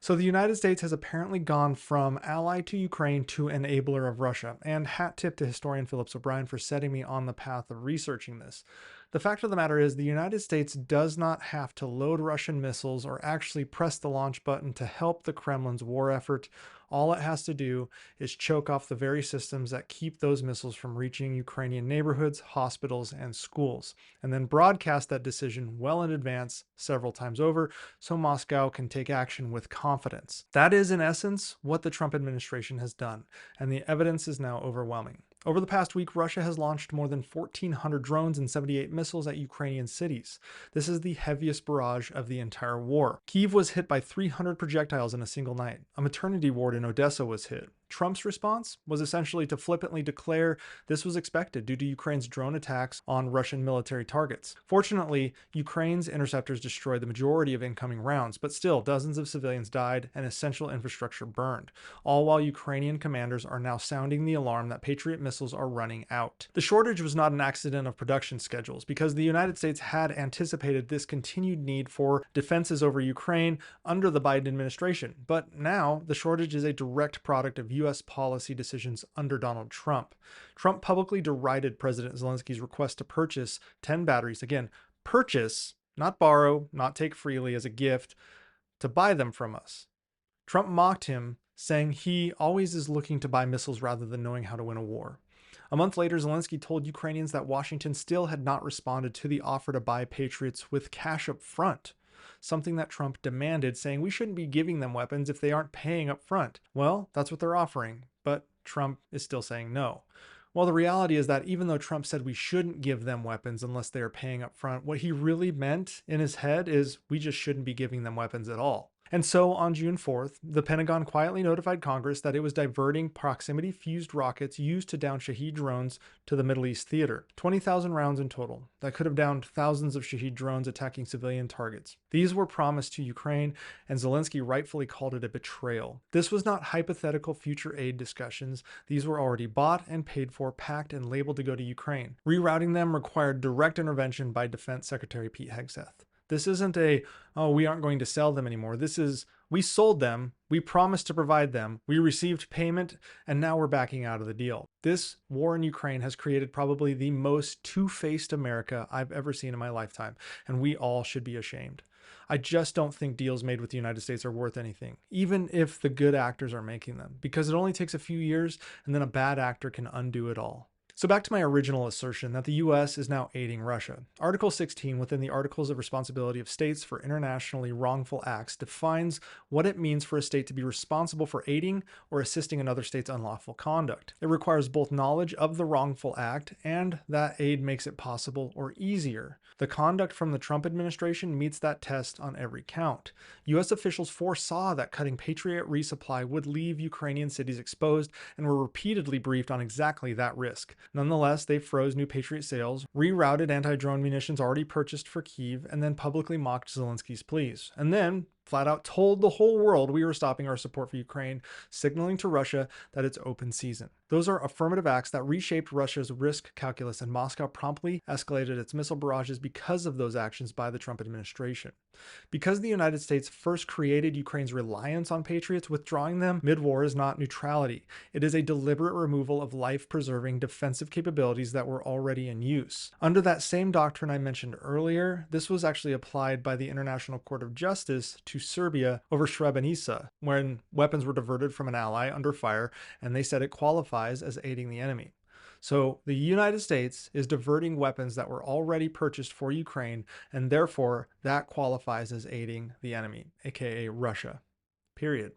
So the United States has apparently gone from ally to Ukraine to enabler of Russia, and hat tip to historian Phillips O'Brien for setting me on the path of researching this. The fact of the matter is, the United States does not have to load Russian missiles or actually press the launch button to help the Kremlin's war effort. All it has to do is choke off the very systems that keep those missiles from reaching Ukrainian neighborhoods, hospitals, and schools, and then broadcast that decision well in advance, several times over, so Moscow can take action with confidence. That is, in essence, what the Trump administration has done, and the evidence is now overwhelming. Over the past week, Russia has launched more than 1,400 drones and 78 missiles at Ukrainian cities. This is the heaviest barrage of the entire war. Kyiv was hit by 300 projectiles in a single night. A maternity ward in Odessa was hit. Trump's response was essentially to flippantly declare this was expected due to Ukraine's drone attacks on Russian military targets. Fortunately, Ukraine's interceptors destroyed the majority of incoming rounds, but still, dozens of civilians died and essential infrastructure burned, all while Ukrainian commanders are now sounding the alarm that Patriot missiles are running out. The shortage was not an accident of production schedules, because the United States had anticipated this continued need for defenses over Ukraine under the Biden administration, but now the shortage is a direct product of U.S. policy decisions under Donald Trump. Trump publicly derided President Zelensky's request to purchase 10 batteries. Again, purchase, not borrow, not take freely as a gift, to buy them from us. Trump mocked him, saying he always is looking to buy missiles rather than knowing how to win a war. A month later, Zelensky told Ukrainians that Washington still had not responded to the offer to buy Patriots with cash up front, something that Trump demanded, saying we shouldn't be giving them weapons if they aren't paying up front. Well, that's what they're offering, but Trump is still saying no. Well, the reality is that even though Trump said we shouldn't give them weapons unless they are paying up front, what he really meant in his head is we just shouldn't be giving them weapons at all. And so on June 4th, the Pentagon quietly notified Congress that it was diverting proximity-fused rockets used to down Shahed drones to the Middle East theater. 20,000 rounds in total that could have downed thousands of Shahed drones attacking civilian targets. These were promised to Ukraine, and Zelensky rightfully called it a betrayal. This was not hypothetical future aid discussions. These were already bought and paid for, packed and labeled to go to Ukraine. Rerouting them required direct intervention by Defense Secretary Pete Hegseth. This isn't oh, we aren't going to sell them anymore. This is, we sold them, we promised to provide them, we received payment, and now we're backing out of the deal. This war in Ukraine has created probably the most two-faced America I've ever seen in my lifetime, and we all should be ashamed. I just don't think deals made with the United States are worth anything, even if the good actors are making them, because it only takes a few years and then a bad actor can undo it all. So back to my original assertion that the US is now aiding Russia. Article 16 within the Articles of Responsibility of States for Internationally Wrongful Acts defines what it means for a state to be responsible for aiding or assisting another state's unlawful conduct. It requires both knowledge of the wrongful act and that aid makes it possible or easier. The conduct from the Trump administration meets that test on every count. US officials foresaw that cutting Patriot resupply would leave Ukrainian cities exposed and were repeatedly briefed on exactly that risk. Nonetheless, they froze new Patriot sales, rerouted anti-drone munitions already purchased for Kyiv, and then publicly mocked Zelensky's pleas. And then flat out told the whole world we were stopping our support for Ukraine, signaling to Russia that it's open season. Those are affirmative acts that reshaped Russia's risk calculus, and Moscow promptly escalated its missile barrages because of those actions by the Trump administration. Because the United States first created Ukraine's reliance on Patriots, withdrawing them mid-war is not neutrality. It is a deliberate removal of life-preserving defensive capabilities that were already in use. Under that same doctrine I mentioned earlier, this was actually applied by the International Court of Justice to Serbia over Srebrenica, when weapons were diverted from an ally under fire, and they said it qualifies as aiding the enemy. So the United States is diverting weapons that were already purchased for Ukraine, and therefore that qualifies as aiding the enemy, aka Russia. Period.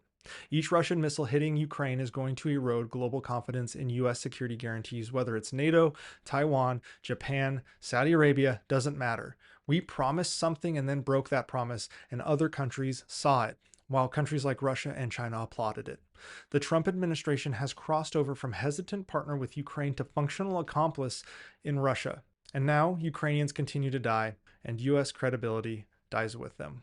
Each Russian missile hitting Ukraine is going to erode global confidence in US security guarantees, whether it's NATO, Taiwan, Japan, Saudi Arabia, doesn't matter. We promised something and then broke that promise, and other countries saw it, while countries like Russia and China applauded it. The Trump administration has crossed over from hesitant partner with Ukraine to functional accomplice in Russia. And now Ukrainians continue to die, and US credibility dies with them.